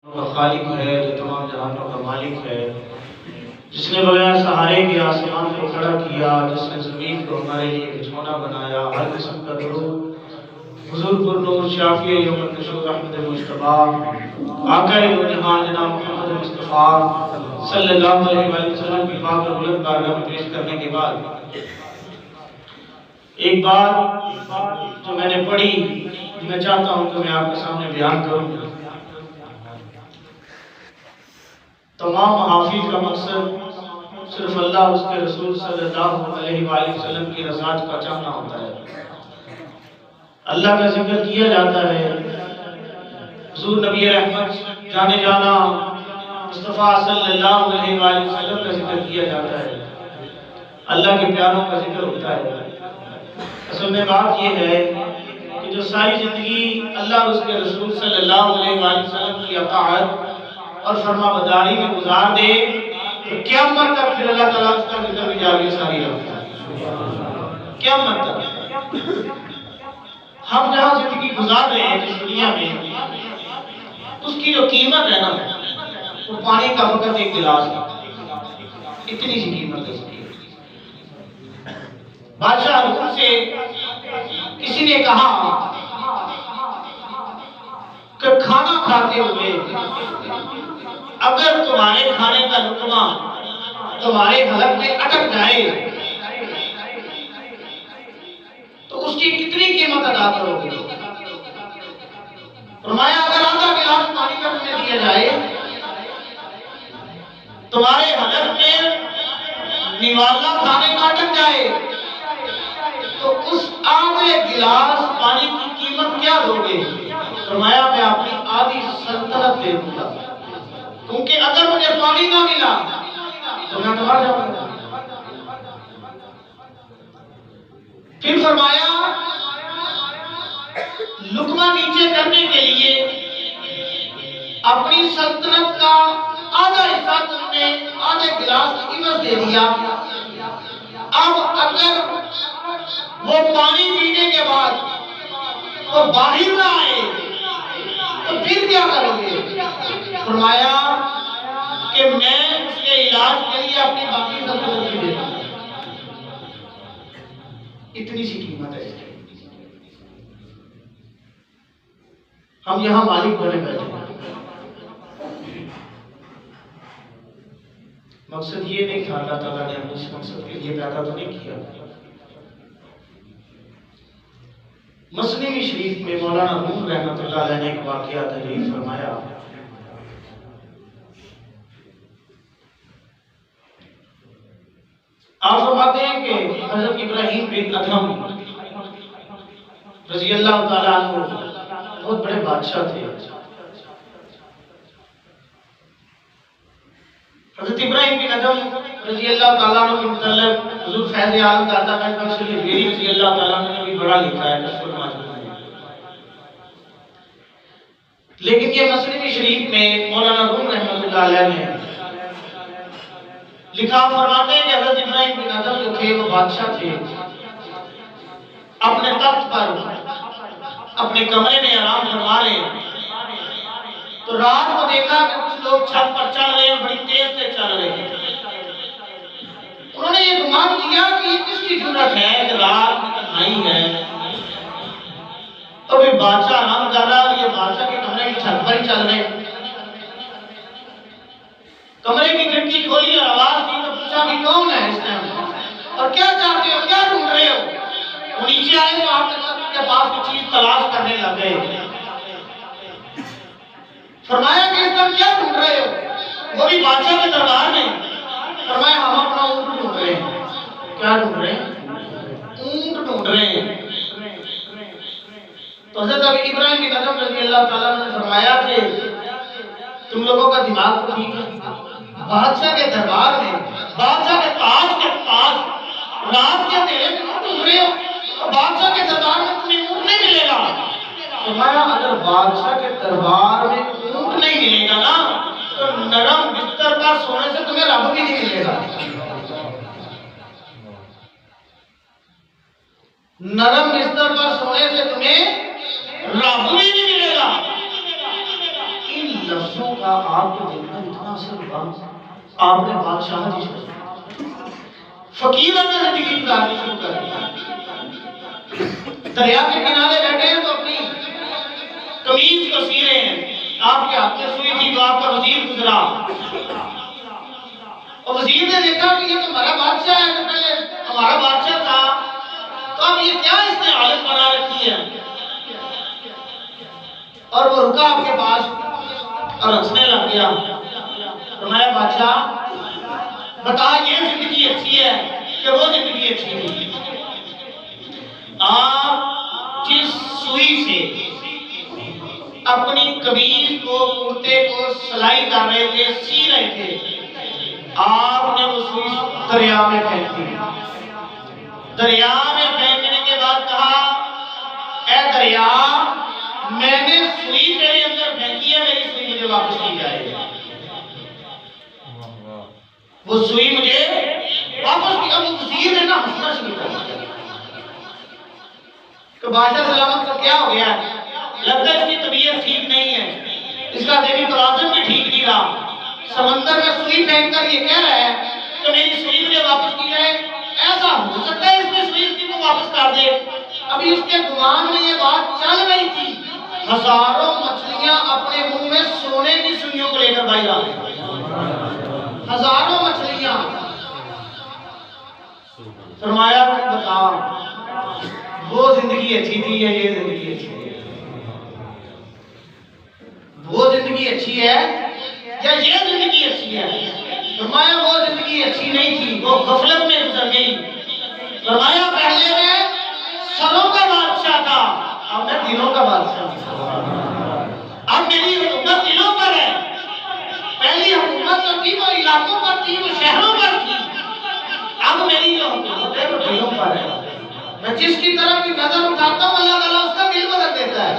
का खालिक है, जो तमाम जहानों का मालिक है, जिसने बगैर सहारे के आसमान को खड़ा किया, जिसने ज़मीन को हमारे लिए बिछौना बनाया। हर किस्म का दुरूद हुज़ूर पुरनूर शाफ़ी यौमुल नशूर अहमद मुज्तबा आका जहां जनाब मोहम्मद मुस्तफ़ा सल्लल्लाहु अलैहि वसल्लम की पाक और बुलंद बारगाह में पेश करने के बाद एक बात जो मैंने पढ़ी, मैं चाहता हूँ कि मैं आपके सामने बयान करूँ। तमाम हाफिज का मकसद सिर्फ अल्लाह उसके रसूल सल्लल्लाहु अलैहि वसल्लम की रज़ात का चाहना होता है। अल्लाह का जिक्र किया जाता है, हुज़ूर नबी रहमत जाने जाना मुस्तफ़ा सल्लल्लाहु अलैहि वसल्लम का जिक्र किया जाता है, अल्लाह के प्यारों का जिक्र होता है। असल में बात यह है कि जो सारी ज़िंदगी अल्लाह उसके रसूल सल्लल्लाहु अलैहि वसल्लम की अताअत और फरमाबरदारी में गुजार दे, तो क़यामत तक फिर अल्लाह ताला उसका जिक्र भी जारी सारी रखता है। क़यामत तक हम जहाँ जिंदगी गुजार रहे हैं इस दुनिया में, उसकी जो कीमत है ना, वो पानी का फकत एक गिलास है, इतनी सी कीमत है उसकी। बादशाह हुजूर से किसी ने कहा कि खाना खाते हुए अगर तुम्हारे खाने का लुक़मा तुम्हारे हलक में अटक जाए तो उसकी कितनी कीमत अदा करोगे? फरमाया अगर आधा गिलास पानी का तुम्हें दिया जाए, तुम्हारे हलक में निवाला खाने का अटक जाए, तो उस आधे गिलास पानी की कीमत क्या दोगे? फरमाया मैं अपनी आधी सल्तनत दे दूंगा, क्योंकि अगर मुझे पानी ना मिला तो मैं तो मर जाऊंगा। फिर फरमाया लुकमा नीचे करने के लिए अपनी सल्तनत का आधा हिस्सा तुमने आधे गिलास की कीमत दे दिया। अब अगर वो पानी पीने के बाद वो बाहर ना आए तो फिर क्या करोगे? फरमाया कि मैं उसके इलाज के लिए अपनी बाकी सल्तनत भी देता हूं। इतनी सी कीमत है। हम यहां मालिक बने बैठे हैं। मकसद ये नहीं था, अल्लाह ताला ने हमें इस मकसद के लिए पैदा तो नहीं किया। मसनवी शरीफ में मौलाना रूम रहमतुल्लाह अलैह ने एक वाक़या तहरीर फरमाया। आप फरमाते हैं कि हज़रत इब्राहीम बिन अदहम रज़ी अल्लाह ताला अन्हु बहुत बड़े बादशाह थे। हज़रत इब्राहीम बिन अदहम रज़ी अल्लाह ताला अन्हु के मुतल्लिक़ हुज़ूर फैज़ आलम दाता महबूब हिजरी रज़ी अल्लाह ताला अन्हु ने भी बड़ा लिखा है कश्फुल माजून में। लेकिन ये मसनवी शरीफ में मौलाना रूम रहमतुल्लाह अलैह ने लिखा, फरमाते हैं कि हज़रत इब्राहीम बिन अदहम जो थे वो बादशाह थे। अपने तख्त पर अपने कमरे में आराम फरमा रहे हैं, तो रात को देखा कि कुछ लोग छत पर चल रहे हैं, बड़ी तेज से चल रहे हैं। उन्होंने ये गुमान किया कि ये किसकी जरूरत है कि रात की तन्हाई है, तो भी बादशाह आराम कर रहा है, ये बादशाह के कमरे की छत पर ही चल रहे हैं। कमरे की खिड़की खोली और आवाज दी तो पूछा कि कौन है इस टाइम और क्या चाहते हो, क्या ढूंढ रहे हो? वो नीचे आए तो आपके पास कुछ चीज तलाश करने लग गए। फरमाया कि इस टाइम क्या ढूंढ रहे हो? वो भी बादशाह के दरबार में। फरमाया हम अपना ऊंट ढूंढ रहे हैं। क्या ढूंढ रहे हैं? ऊंट ढूंढ रहे हैं। तो हज़रत इब्राहीम बिन अदहम रज़ी अल्लाह ताला ने फरमाया कि तुम लोगों का दिमाग तो ठीक है, बादशाह के दरबार में, बादशाह के ताज के पास रात के अंधेरे में ढूंढ रहे हो, तो बादशाह के दरबार में तुम्हें ऊंट नहीं मिलेगा। फरमाया अगर बादशाह के दरबार में ऊंट नहीं मिलेगा ना, तो नरम बिस्तर पर सोने से तुम्हें रब भी नहीं मिलेगा। नरम बिस्तर पर सोने से तुम्हें रब भी नहीं मिलेगा। इन लफ्जों का आपके दिल पर इतना असर हुआ, आपने बादशाह जी छोड़ फकीर अंदर जिंदगी गुजारनी शुरू कर दी। दरिया के किनारे बैठे हैं तो अपनी कमीज को सी रहे हैं, आपके हाथ में सुई थी तो आपका वजीर गुजरा और वजीर ने देखा कि ये तो हमारा बादशाह है, तो पहले हमारा बादशाह था, तो अब ये क्या इसने हालत बना रखी है। और वो रुका आपके पास और हंसने लग गया। फरमाया बादशाह बता, ये जिंदगी अच्छी है कि वो जिंदगी अच्छी है? आप जिस सुई से अपनी कमीज को, कुर्ते को सिलाई कर रहे थे, सी रहे थे, आपने वो सुई दरिया में फेंक दी। दरिया में फेंकने के बाद कहा, ऐ दरिया, मैंने सुई तेरे अंदर फेंकी है, मेरी सुई मुझे वापस नहीं जाएगी। वो सुई मुझे वापस नहीं। अब वजीर ने ना हंसना शुरू कर दिया तो बादशाह सलामत को क्या हो गया, लगता है इसकी तबीयत ठीक नहीं है, इसका देवी तवाज़ुन भी ठीक नहीं रहा। समंदर में सुई फेंक कर ये कह रहा है कि मेरी सुई मुझे वापस की जाए। ऐसा हो सकता है इसमें सुई इसकी को वापस कर दे। अभी उसके गुमान में ये बात चल रही थी, हजारों मछलियां अपने मुंह में सोने की सुइयों को लेकर बाहर आ गई। हजारों मछलियां। फरमाया बता, वो जिंदगी अच्छी थी या ये जिंदगी अच्छी है? वो जिंदगी अच्छी है या ये जिंदगी अच्छी है? फरमाया वो जिंदगी अच्छी नहीं थी, वो गफलत में गुजर गई। फरमाया पहले मैं सरों का बादशाह था, अब मैं दिलों का बादशाह। अब मेरी हुकूमत दिलों पर है। पहली हुकूमत तो थी वो इलाकों पर थी, वो शहरों पर थी। अब मेरी जो हुकूमत है वो दिलों पर है। मैं जिसकी तरफ भी नजर उठाता हूँ अल्लाह ताला उसका दिल बदल देता है।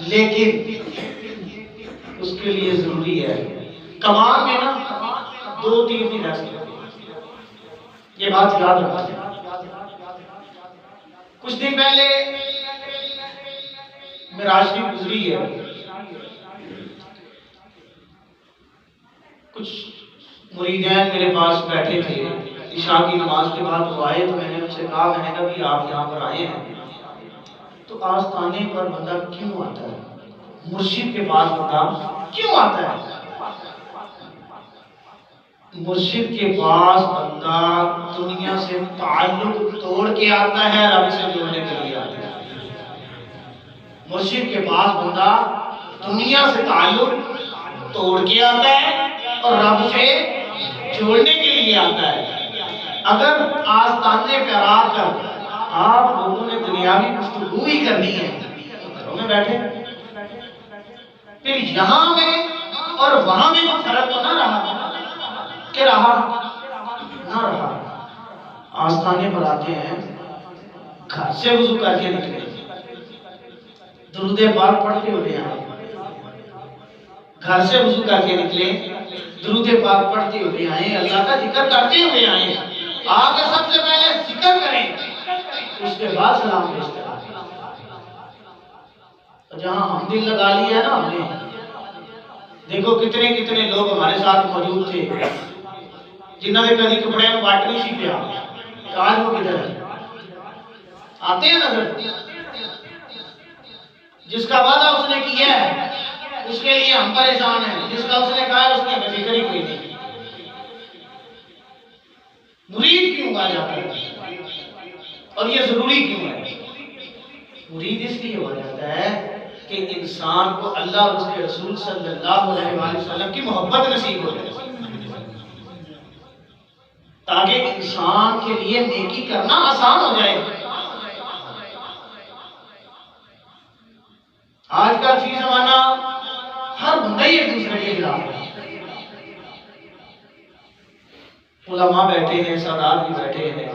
लेकिन उसके लिए जरूरी है, कमान में ना 2 तीर नहीं रह सकते, ये बात याद रखना। कुछ दिन पहले मेराज की गुजरी है, कुछ मुरीदैन मेरे पास बैठे थे, इशा की नमाज के बाद वो आए तो मैंने उनसे कहा, मैंने कहा कि आप यहाँ पर आए हैं तो आस्थाने पर बंदा क्यों आता है, मुर्शिद के पास बंदा क्यों आता है? मुर्शिद के पास बंदा दुनिया से ताल्लुक तोड़ के आता है, रब से जोड़ने के लिए आता है। मुर्शिद के पास बंदा दुनिया से ताल्लुक तोड़ के आता है और रब से जोड़ने के लिए आता है। अगर आस्ताने पे आकर आप लोगों ने दुनियावी गुफ्तगू ही करनी है, घरों में बैठे, फिर यहाँ में और वहां में कोई फर्क तो ना रहा कि रहा ना रहा। आस्थाने पर आते हैं, घर से वुज़ू करके निकले, दुरूद पाक पढ़ते हुए आए। घर से वुज़ू करके निकले, दुरूद पाक पढ़ते हुए आए, अल्लाह का जिक्र करते हुए आए। आगे सबसे पहले जिक्र करें, उसके बाद सलाम पेश करें। जहां हम दिल लगा लिया है ना हमने, देखो कितने कितने लोग हमारे साथ मौजूद थे जिन्होंने कभी कपड़े में वाट नहीं सी पिया, आज वो किधर है? आते हैं नजर। जिसका वादा उसने किया है उसके लिए हम परेशान हैं, जिसका उसने कहा है उसकी हमें फिक्र ही कोई नहीं। मुरीद क्यों आ जाता है और ये जरूरी क्यों है? मुरीद इसलिए हो जाता है कि इंसान को अल्लाह और उसके रसूल सल्लल्लाहु अलैहि वसल्लम की मोहब्बत नसीब हो जाए, ताकि इंसान के लिए नेकी करना आसान हो जाए। आजकल फी जमाना हर बंदा ही एक दूसरे के खिलाफ है। उलमा बैठे हैं, सादात भी बैठे हैं,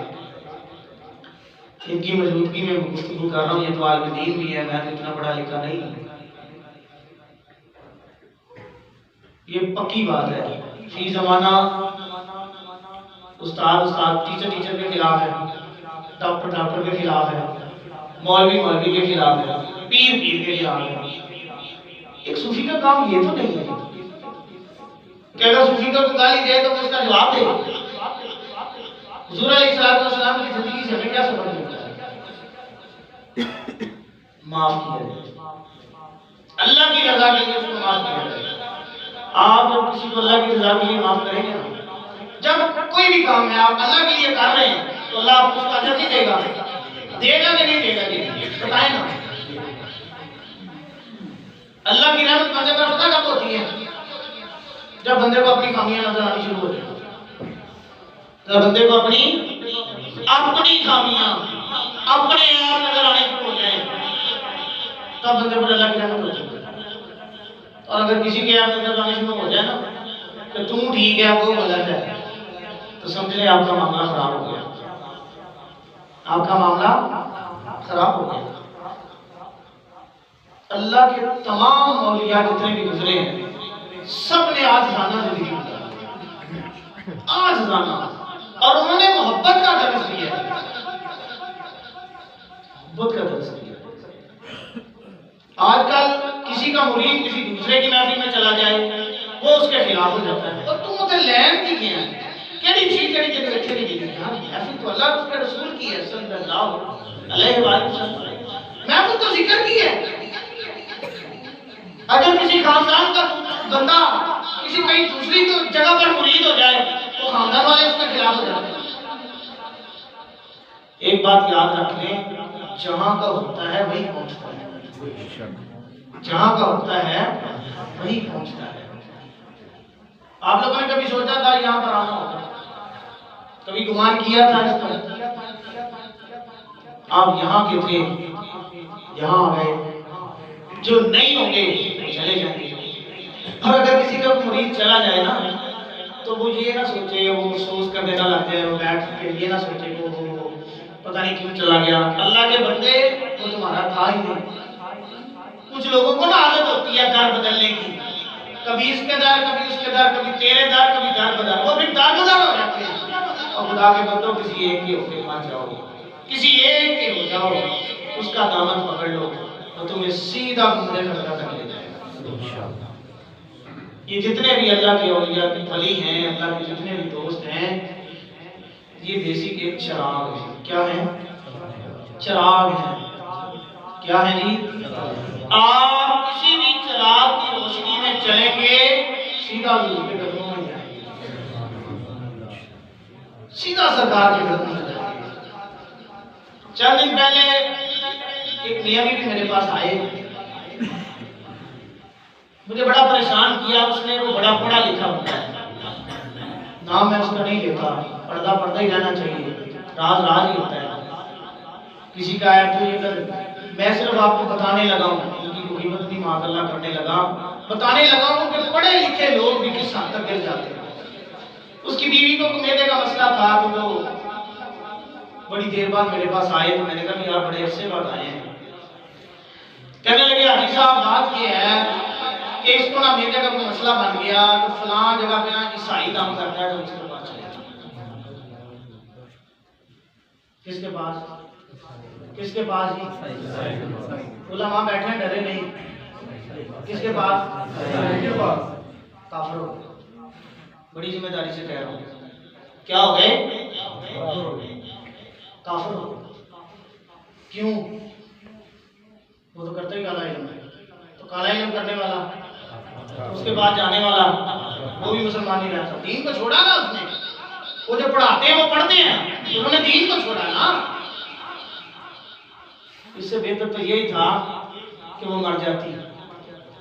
इनकी मौजूदगी में गुफ्तगू कर रहा हूँ। ये तो आलिम दीन भी है, मैं तो इतना पढ़ा लिखा नहीं हूँ, ये पक्की बात है। फी जमाना उस्ताद टीचर के खिलाफ है, डॉक्टर के खिलाफ है, मौलवी के खिलाफ है, पीर के खिलाफ है। एक सूफी का काम ये तो नहीं है कि अगर सूफी को गाली दे तो उसका जवाब दे। हुजूर अलैहिस्सलाम की जिंदगी से हमें क्या समझ मिलता है? माफ किया जाए, अल्लाह की रजा के लिए उसको माफ किया जाए। आप जब किसी को अल्लाह की रजा के लिए माफ करेंगे ना, जब कोई भी काम है आप अल्लाह के लिए कर रहे हैं तो अल्लाह आपको उसका अजर नहीं देगा? देगा कि नहीं देगा? बताए ना। अल्लाह की रहमत बंदे पर पता कब होती है? जब बंदे को अपनी खामियां नजर आनी शुरू हो जाए, जब बंदे को अपनी खामियां अपने आप नजर आने शुरू हो जाए, तब बंदे पर अल्लाह की रहमत हो जाती है। और अगर किसी के आप नजर आने शुरू हो जाए ना कि तू ठीक है वो गलत है, तो समझ लें आपका मामला खराब हो गया, आपका मामला खराब हो गया। अल्लाह के तमाम औलिया जितने भी गुजरे हैं सब ने आज़ाना जिंदगी गुजारी, आज़ाना, और उन्होंने मोहब्बत का दर्स दिया, मोहब्बत का दर्स दिया। आजकल किसी का मुरीद किसी दूसरे की महफिल में चला जाए वो उसके खिलाफ हो जाता है, और तुम उसे लैन की क्या है, केड़ी चीज केड़ी जगह रखे नहीं दी यार, महफिल तो अल्लाह उसके रसूल की है सल्लल्लाहु अलैहि वसल्लम, महफिल तो जिक्र की है। अगर किसी खानदान का बंदा किसी कहीं दूसरी जगह पर मुरीद हो जाए तो खानदान वाले उसके खिलाफ हो जाते हैं। एक बात याद रख लें, जहां का होता है वही पहुंचता है, जहां का होता है वही पहुंचता है। आप लोगों ने कभी सोचा था यहां पर आना होगा? कभी गुमान किया था इस पर? आप यहां के थे, यहां आ गए, जो नहीं होंगे चले जाएंगे। और अगर किसी का मुरीद चला जाए ना तो वो ये ना सोचे, वो अफसोस कर देना लग जाए, वो बैठ के ये ना सोचे वो पता नहीं क्यों चला गया। अल्लाह के बंदे वो तुम्हारा था ही नहीं। कुछ लोगों को ना आदत होती है दर बदलने की, कभी इसके दर कभी उसके दर, कभी तेरे दर कभी दर बदल, वो फिर दर बदल हो जाते हैं। और खुदा के बंदों किसी एक के होके मत जाओ, किसी एक के हो जाओ, उसका दामन पकड़ लो तो तुम्हें सीधा गुंडे खड़ा कर ले जाएगा। ये जितने भी अल्लाह के औलिया के वली हैं, अल्लाह के जितने भी दोस्त हैं, ये बेसिक एक चिराग है। क्या है? चिराग है। क्या है जी? आप किसी भी चिराग की रोशनी में चलेंगे सीधा हुजूर के कदमों में जाएंगे, सीधा सरकार के कदमों में जाएंगे। चंद दिन पहले एक मियां भी मेरे पास आए, मुझे बड़ा परेशान किया। उसने वो बड़ा पढ़ा लिखा होता है, नाम मैं उसका नहीं लेता, पर्दा पर्दा ही रहना चाहिए, राज राज ही होता है। किसी का है तो ये कर, मैं सिर्फ आपको बताने लगा हूँ, उनकी कीमत नहीं माशाअल्लाह करने लगा, बताने लगा हूँ कि पढ़े लिखे लोग भी किस हद तक गिर जाते हैं। उसकी बीवी को मेरे का मसला था तो वो बड़ी देर बाद मेरे पास आए, तो मैंने कहा यार बड़े अरसे बाद आए हैं। कहने लगे हाजी साहब बात ये है कि इसको ना मेरे का कोई मसला बन गया, तो फलां जगह पे ना ईसाई काम करता है, तो उसके पास चले। किसके पास? किसके पास? उलमा बैठे हैं डरे नहीं। किसके पास? काफिरों। बड़ी जिम्मेदारी से कह रहा हूँ, क्या हो गए? काफिर हो। क्यों? वो तो करते ही काला इल्म है, तो काला इल्म करने वाला तो उसके बाद जाने वाला वो भी मुसलमान नहीं रहता। दीन को छोड़ा ना उसने, वो जो पढ़ाते हैं वो पढ़ते हैं, उन्होंने दीन को छोड़ा ना। इससे बेहतर तो यही था कि वो मर जाती,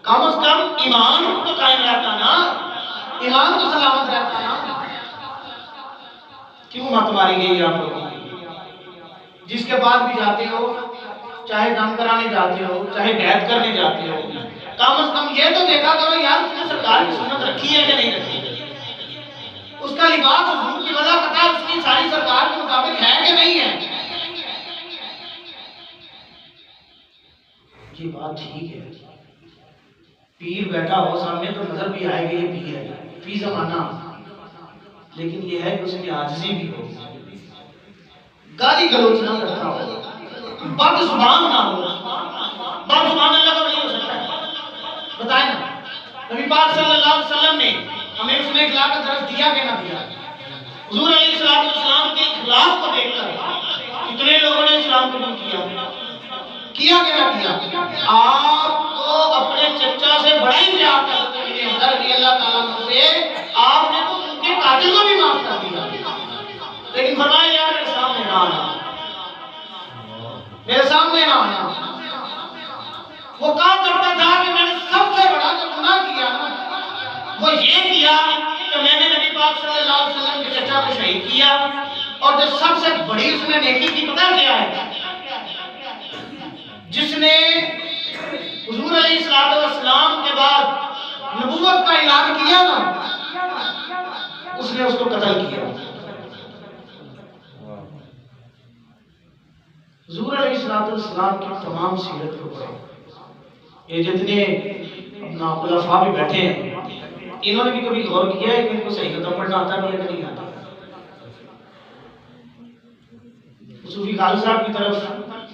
कम से कम ईमान तो कायम रहता ना, ईमान तो सलामत रहता ना। क्यों मत मारी गई आप लोगों की? जिसके पास भी जाते हो, चाहे दम कराने जाते हो, चाहे बैत करने जाते हो, कम से कम ये तो देखा करो यार उसने सरकार की सुन्नत रखी है कि नहीं रखी, उसका लिबास हुजूर की वजह पता है, उसकी सारी सरकार के मुताबिक है कि नहीं है। ये बात ठीक है, पीर बैठा हो सामने तो नजर भी आएगी ये पीर है, फी जमाना, लेकिन ये है कि उसकी आजिज़ी भी हो, गाली गलौज ना करता हो, बदजुबान ना हो। बदजुबान अल्लाह का वली हो सकता है, बताए ना, नबी पाक सल्लल्लाहु अलैहि वसल्लम ने हमें उसमें इखलाक का दर्ज दिया कि ना दिया? हुजूर अलैहिस्सलाम के इखलाक को देखकर कितने लोगों ने इस्लाम कबूल किया कि ना किया? आपको अपने चचा से बड़ा ही प्यार करते हैं अल्लाह ताला से, आपने तो उनके कातिल को भी माफ कर दिया, लेकिन फरमाया यार मेरे सामने ना आना, मेरे सामने ना आना। वो कहा करता था कि मैंने सबसे बड़ा जो गुनाह किया ना वो ये किया कि मैंने नबी पाक सल्लल्लाहु अलैहि वसल्लम के चचा को शहीद किया, और जो सबसे बड़ी उसने नेकी की पता क्या है? जिसने हुजूर अलैहिस्सलाम के बाद नबूवत का ऐलान किया ना, उसने उसको कत्ल किया। हुजूर अलैहिस्सलाम की तमाम सीरत को पढ़े, ये जितने अपना खुलाफा भी बैठे हैं इन्होंने भी कभी गौर किया है कि इनको सही खत्म पढ़ना आता नहीं है कि नहीं आता? सूफी खालिद साहब की तरफ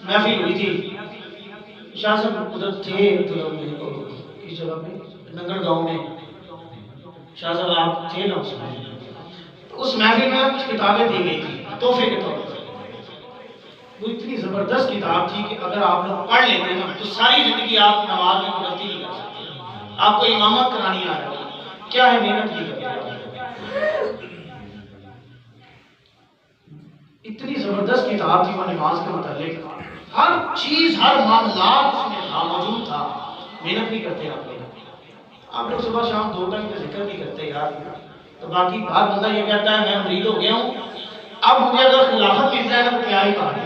महफिल हुई थी, शाह साहब उधर थे किस जगह पे, नंगल गांव में, शाह साहब आप थे ना उसमें, तो उस महफिल में कुछ किताबें दी गई थी तोहफे के तौर पर। वो इतनी जबरदस्त किताब थी कि अगर आप लोग पढ़ लेते ना तो सारी जिंदगी आप नमाज में गलती नहीं कर सकते। आपको इमामत करानी आ रही है, क्या है मेहनत नहीं करते। इतनी जबरदस्त किताब थी वो नमाज के मुतालिक, हर चीज हर मामला उसमें था, मौजूद था। मेहनत नहीं करते आप लोग सुबह शाम 2 टाइम का जिक्र नहीं करते यार। तो बाकी बात बंदा ये कहता है मैं मरीद हो गया हूँ, अब मुझे अगर खिलाफत मिल जाए तो क्या ही बात है,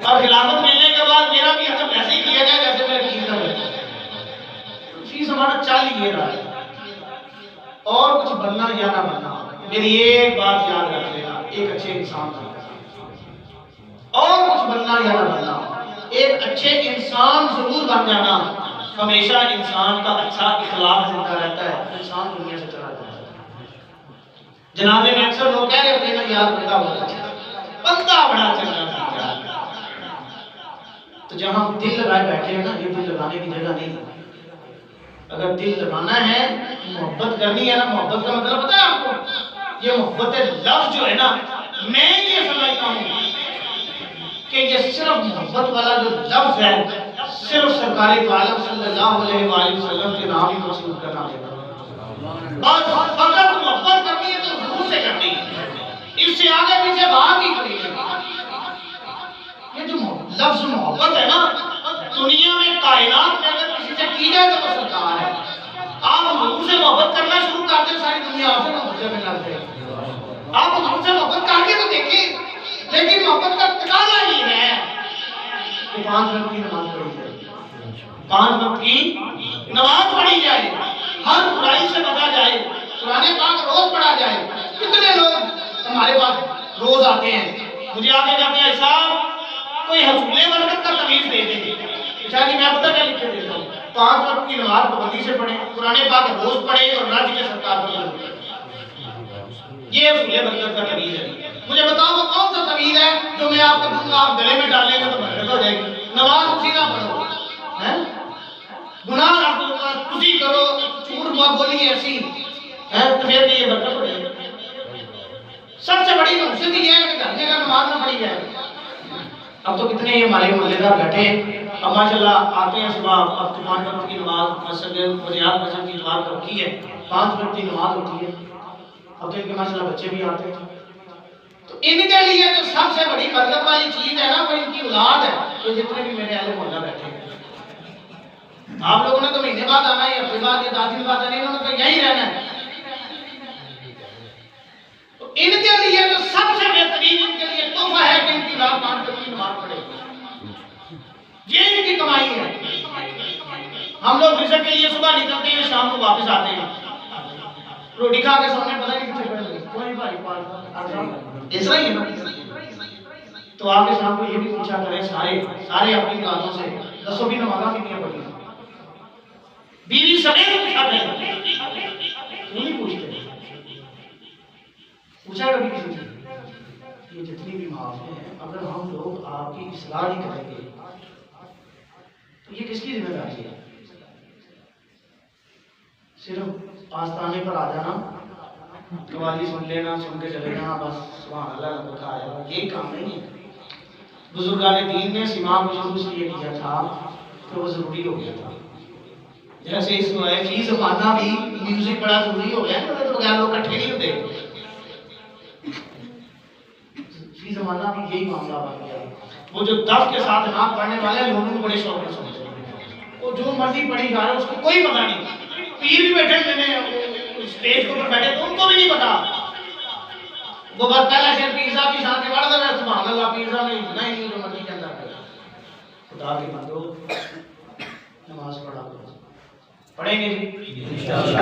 और खिलाफत मिलने के बाद मेरा भी हक ऐसे ही किया जाए जैसे मेरे पीर का बच्चा। फीस हमारा चल ही रहा है, और कुछ बनना या ना बनना, मेरी एक बात याद रख लेना, एक अच्छे इंसान बनना, और कुछ बनना या ना बनना, एक अच्छे इंसान जरूर बन जाना। हमेशा इंसान का अच्छा इखलाक जिंदा रहता है, इंसान दुनिया से चला जाता है। जनाजे में अक्सर लोग कह रहे होते हैं ना यार बंदा बड़ा अच्छा, बंदा बड़ा चंगा था यार। तो जहां दिल लगाए बैठे हैं ना, ये दिल लगाने की जगह नहीं। अगर दिल लगाना है, मोहब्बत करनी है ना, मोहब्बत का मतलब पता है आपको? ये मोहब्बत लफ्ज जो है ना, मैं ये समझता हूँ कि ये सिर्फ मोहब्बत वाला जो लफ्ज है, सिर्फ सरकार आलम सल्लल्लाहु अलैहि वसल्लम के नाम ही मशहूर करना है। और अगर मोहब्बत करनी है तो जरूर से करनी है, इससे आगे पीछे बात ही करेंगे। ये जो लफ्ज मोहब्बत है ना, दुनिया में कायनात में अगर किसी से की जाए तो वो सरकार है। आप हुजूर से मोहब्बत करना शुरू कर दें, सारी दुनिया आपसे मोहब्बत करने लग जाए। आप हुजूर से मोहब्बत करके तो देखिए, लेकिन मोहब्बत का तकाजा ही है कि 5 वक्त की नमाज पढ़ी जाए, 5 वक्त की नमाज पढ़ी जाए, हर बुराई से बचा जाए, कुरान पाक रोज पढ़ा जाए। कितने लोग हमारे पास रोज आते हैं, मुझे आगे जाते हैं साहब कोई हसूले बरकत का तमीज दे दे, शायद मैं पता क्या लिख के देता हूँ, 5 वक्त की नमाज पाबंदी से पढ़े, कुरान पाक रोज पढ़े और राज्य के सरकार पर ये हसूले बरकत का तमीज है। मुझे बताओ वो कौन सा तमीज है जो मैं आपको दूंगा, आप गले में डालेंगे तो बरकत हो जाएगी? नमाज उसी ना पढ़ो, हैं? गुनाह तुसी करो, झूठ बोली ऐसी है तो फिर ये बरकत हो जाएगी। सबसे बड़ी नुकसान ये है कि घर में नमाज ना पढ़ी जाए। अब तो कितने ये हमारे मोहल्लेदार बैठे हैं, अब माशाल्लाह आते हैं सुबह, अब तो 5 वक्त की नमाज मस्जिद बुनियाद मस्जिद की नमाज रखी है, 5 वक्त की नमाज होती है। अब तो इनके माशाल्लाह बच्चे भी आते हैं, तो इनके लिए जो सबसे बड़ी बरकत वाली चीज है ना वो इनकी औलाद है। तो जितने भी मेरे अहले मोहल्ला बैठे हैं, आप लोगों ने तो महीने बाद आना है, हफ्ते बाद या 10 दिन बाद आना है, इन्होंने तो यही रहना है। तो इनके लिए जो सबसे बेहतरीन इनके लिए तोहफा है कि इनकी औलाद 5 वक्त की नमाज पढ़े, ये इनकी कमाई है। हम लोग रिजक के लिए सुबह निकलते हैं, शाम को वापस आते हैं, रोटी खा के सोने पता नहीं कितने पड़े कोई भाई ऐसा ही है ना। तो आगे शाम को ये भी पूछा करें सारे अपनी बातों से, दसों भी नमाज़ कितनी पढ़ी, बीवी समेत पूछा करें, नहीं पूछते, पूछा कभी किसी से? ये जितनी भी माफी हैं, अगर हम लोग आपकी इस्लाह नहीं करेंगे तो ये किसकी जिम्मेदारी है? सिर्फ आस्थाने पर आ जाना, कवाली सुन लेना, सुन के चले जाना, बस सुभान अल्लाह लिखा आया, ये काम नहीं है। बुजुर्गान दीन ने सिमा को शुरू इसलिए किया था कि वो जरूरी हो गया था। जैसे इस फी ज़माना भी म्यूजिक बड़ा जरूरी हो गया, तो बगैर लोग इकट्ठे नहीं होते। फी ज़माना भी यही मामला बन गया। वो जो दफ के साथ नाम पढ़ने वाले लोगों को बड़े शौक से सुनते हैं, वो जो मर्जी पढ़ी जा रहे उसको कोई पता नहीं। पीर भी बैठे मैंने स्टेज के ऊपर बैठे तो उनको भी नहीं पता। वो बात पहला शेर पीर साहब की साथ पढ़ देना, सुभान अल्लाह, पीर साहब ने इतना ही नहीं जो मर्जी के अंदर खुदा के बंदो नमाज पढ़ा करो। पढ़ेंगे जी इंशाअल्लाह,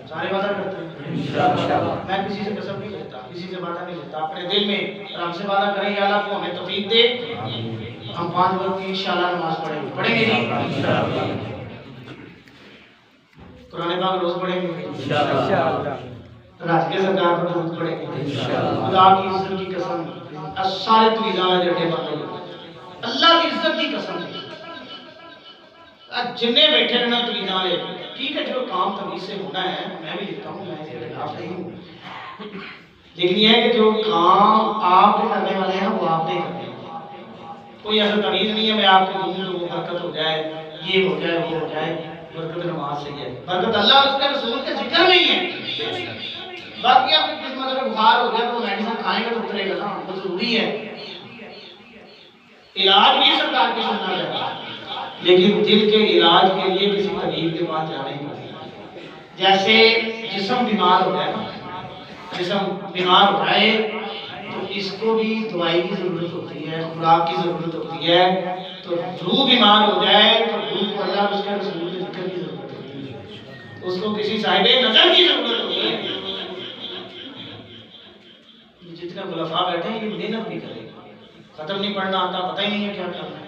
सारे वादा करते हैं इंशाअल्लाह। मैं किसी से कसम नहीं लेता, किसी से वादा नहीं लेता, अपने दिल में रब से वादा करें या अल्लाह को हमें तौफीक दे, हम 5 वक्त की इंशाअल्लाह नमाज पढ़ेंगे जी इंशाअल्लाह। कुरान पाक रोज पढ़ेंगे इंशाअल्लाह, रात के सरकार पर रोज पढ़ेंगे इंशाअल्लाह। खुदा की इज्जत की कसम, सारे तवीज़ान जड़े बंदे अल्लाह की इज्जत की कसम, जिन्हें बैठे रहना तवीज़ान है, ठीक है, जो काम तमीज से होना है मैं भी लिखता हूँ, मैं इसके खिलाफ नहीं हूँ, लेकिन यह है कि जो काम आप करने वाले हैं वो आप नहीं करते। कोई ऐसा तमीज नहीं है मैं आपको दूँ तो वो बरकत हो जाए, ये हो जाए, वो हो जाए। बरकत नमाज से है, बरकत अल्लाह उसके रसूल के जिक्र में ही है। बाकी आपको किस्मत अगर बुखार हो गया तो मेडिसिन खाएंगे तो उतरेगा ना, वो जरूरी है। इलाज भी सरकार की सुनना है, लेकिन दिल के इलाज के लिए किसी तबीब के पास जाना ही पड़ेगा। जैसे जिस्म बीमार हो जाए, जिस्म बीमार हो जाए तो इसको भी दवाई की जरूरत होती है, खुराक की जरूरत होती है। तो रूह बीमार हो जाए तो रूह को अल्लाह उसके रसूल के जिक्र की जरूरत होती है, उसको किसी साहिबे नजर की जरूरत होती है। जितने खुलफा बैठे हैं ये मेहनत नहीं करेंगे, खत्म नहीं पढ़ना आता, पता ही नहीं है क्या करना है,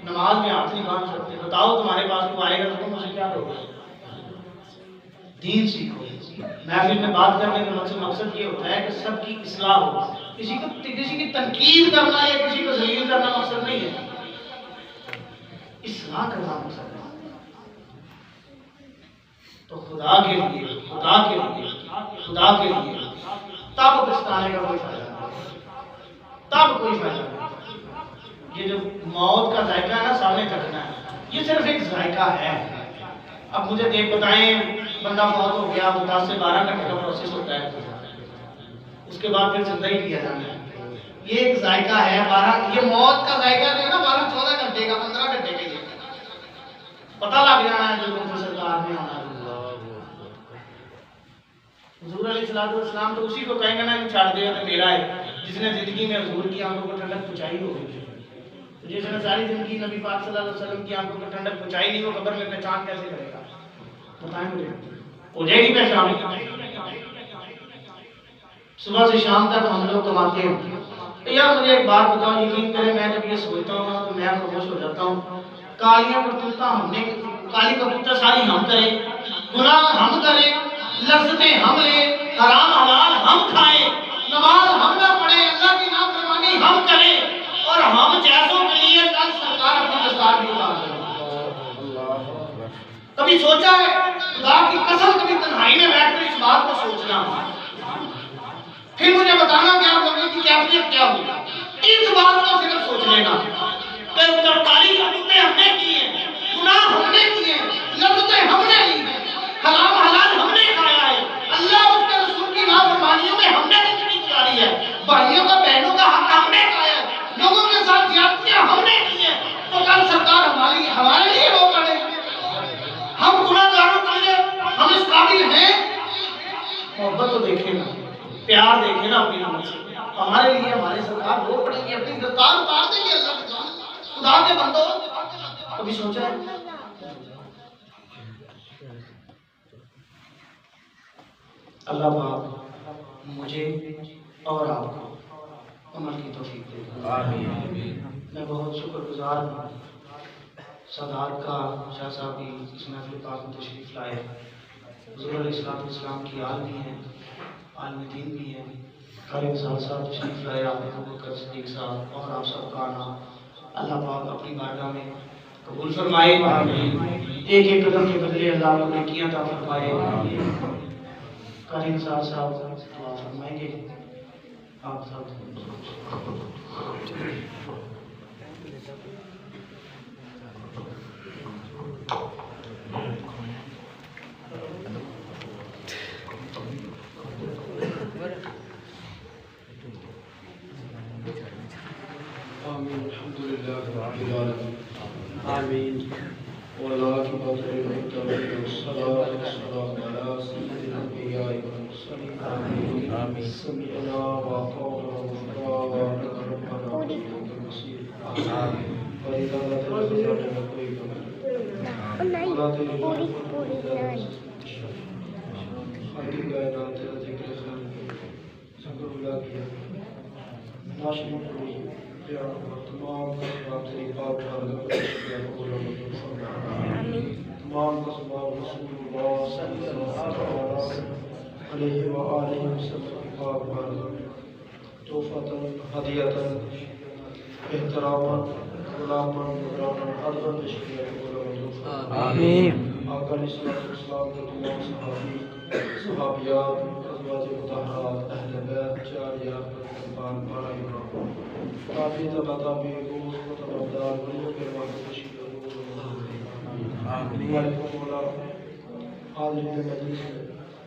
नमाज में हाथ नहीं बांध सकते। बताओ तुम्हारे पास को आएगा तो तुम उसे क्या दोगे? दीन सीखो। महफिल में बात करने का मकसद ये होता है कि सबकी इस्लाह हो, किसी की तनकीद करना या किसी को जलील करना मकसद नहीं है, इस्लाह करना मकसद है। तो खुदा के लिए, खुदा के लिए, खुदा के लिए तब पछताने का कोई फायदा नहीं, तब कोई फायदा नहीं। ये जो मौत का जायका है ना, सामने रखना है, ये सिर्फ एक जायका है। अब मुझे देख बताएं, बंदा फौत हो गया, 10 से 12 घंटे का प्रोसेस होता है, उसके बाद फिर जिंदा ही किया जाना है। ये एक जायका है 12, ये मौत का जायका जो है ना 12-14 घंटे का, 15 घंटे के लिए पता लग जाना है जो सरकार में आना है। हुजूर अलैहिस्सलाम तो उसी को कहेंगे ना कि छाड़ देगा तो मेरा है, जिसने जिंदगी में हुजूर की आंखों को ठंडक पहुंचाई होगी। तो जिसने सारी जिंदगी नबी पाक सल्लल्लाहु अलैहि वसल्लम की आंखों को ठंडक पहुंचाई नहीं, वो कब्र में पहचान कैसे करेगा? बताएं मुझे, हो जाएगी पहचान? सुबह से शाम तक हम लोग कमाते हैं। तो यार मुझे एक बात बताओ, यकीन करें मैं जब ये सोचता हूँ ना तो मैं खामोश हो जाता हूँ। कालियां करतूता हमने, काली कबूतर सारी हम करें, गुनाह हम करें, लफ्ज़ें हम ले, हराम हलाल हम खाएं, नमाज हम ना पढ़े, अल्लाह की नाफरमानी हम करें, और हम जैसों के लिए कल सरकार अपनी दस्तार भी उतार देगी। कभी सोचा है? खुदा की कसम कभी तन्हाई में बैठकर इस बात को सोचना, फिर मुझे बताना कि आप लोगों की कैफियत क्या हुई। इस बात को सिर्फ सोच लेना कि 43 हरकतें हमने की हैं, गुनाह हमने किए हैं, लफ्ज़ें हमने ली हैं, हराम हलाल हमने खाया है, अल्लाह उसके रसूल की नाफरमानियों में हमने जिंदगी गुजारी है, भाइयों का बहनों का हक हमने खाया है, लोगों के साथ ज्यादतियां हमने की है। तो कल सरकार हमारे लिए रो पड़े, हम गुनाहगारों के लिए हम इस काबिल हैं? मोहब्बत तो देखे ना, प्यार देखे ना अपनी नमक से, हमारे लिए हमारे सरकार रो पड़ेगी, अपनी दस्तार उतार देंगे। अल्लाह खुदा के बंदो, कभी सोचा है? अल्लाह पाक मुझे और आपको अमल की तौफीक दे। आमीन। मैं बहुत शुक्रगुजार हूँ सदार का, शाह साहब भी इस महफिल पाक में तशरीफ़ लाए। हुज़ूर अलैहिस्सलाम की आल भी हैं, आलम दीन भी हैं, कारी साहब तशरीफ़ लाए, अबू बकर सिद्दीक़ साहब और आप सबका आना अल्लाह पाक अपनी बारगाह में कबूल फरमाए। एक एक कदम के बदले अल्लाह को नेकियां अता फरमाए। कारी निसार साहब दुआ फरमाएंगे। आप सब आमीन। अल्हम्दुलिल्लाह रब्बिल आलमीन। आमीन।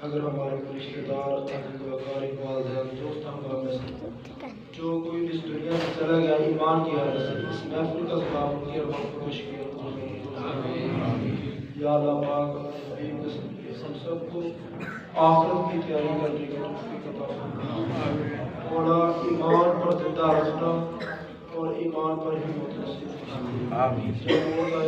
अगर हमारे रिश्तेदार दोस्त जो कोई इस दुनिया से चला गया ईमान की हालत से, इस महफिल का सवाब उनकी अरमान को खुश किया। या अल्लाह पाक हम सबको आखिरत की तैयारी करने की तौफीक अता फरमाए। मौला ईमान पर जिंदा रखना और ईमान पर ही मौत नसीब आमीन।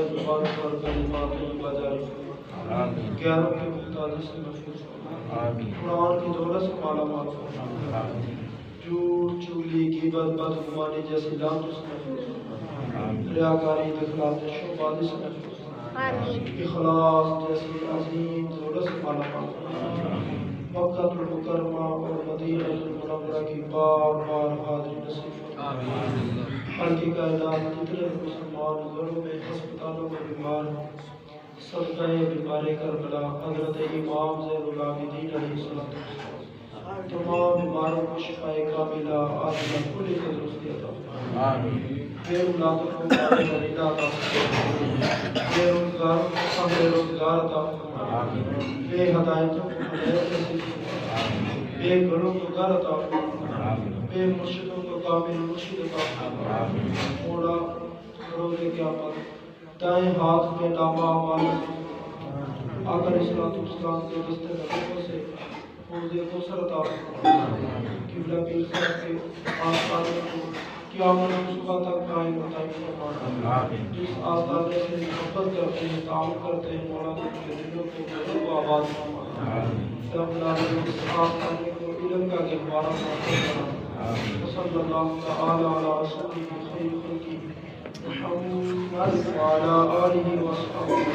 ज़ुबान पर कलिमात तय्यबा जारी फरमा आमीन। गैरों के मुताबिक से महफूज फरमा आमीन। कुरान की दौलत से माला माल फरमा आमीन। झूठ चुगली ग़ीबत बदगुमानी जैसी लानतों से महफूज फरमा आमीन। रियाकारी इखलास शोबाजी से महफूज फरमा आमीन। इखलास जैसी अजीम दौलत से माला माल फरमा आमीन। मक्का मुकर्रमा और मदीना मुनव्वरा की बार बार हाज़िरी नसीब फरमा आमीन। हल्की कायनात जितने मुसलमान घरों में अस्पतालों में बीमार हैं, सदका बीमारी करबला हज़रत इमाम ज़ैनुल आबिदीन अलैहिस्सलाम तमाम बीमारों को शिफाए कामिला आजिला कुल्ली तंदुरुस्ती अता फरमा आमीन। बेऔलादों को मरीदा अता फरमा बेरोज़गारों को सामने रोज़गार अता फरमा आमीन। बेहदायतों को हिदायत नसीब फरमा आमीन। बेघरों को घर अता फरमा आमीन। बेमुर्शिदों को कामिल मुर्शिद अता फरमा आमीन। मौला रोज़े क़यामत दाएं हाथ में नामा अमाल आका अलैहिस्सलाम के दस्ते नबूवत से हौज़े कौसर अता फरमा किबला पीर साहब के आस्थाने को क़यामत सुबह तक कायम फरमा आमीन। जिस आस्थाने से मोहब्बत करते हैं, ताल्लुक़ करते हैं, मौला उनके दिलों को आबाद फरमा आमीन। इस आस्थाने को इल्म का गहवारा फरमा आमीन। सल्लल्लाहु तआला अला रसूलिही खैर खल्क़िही मुहम्मद व अला आलिहि व अस्हाबिही।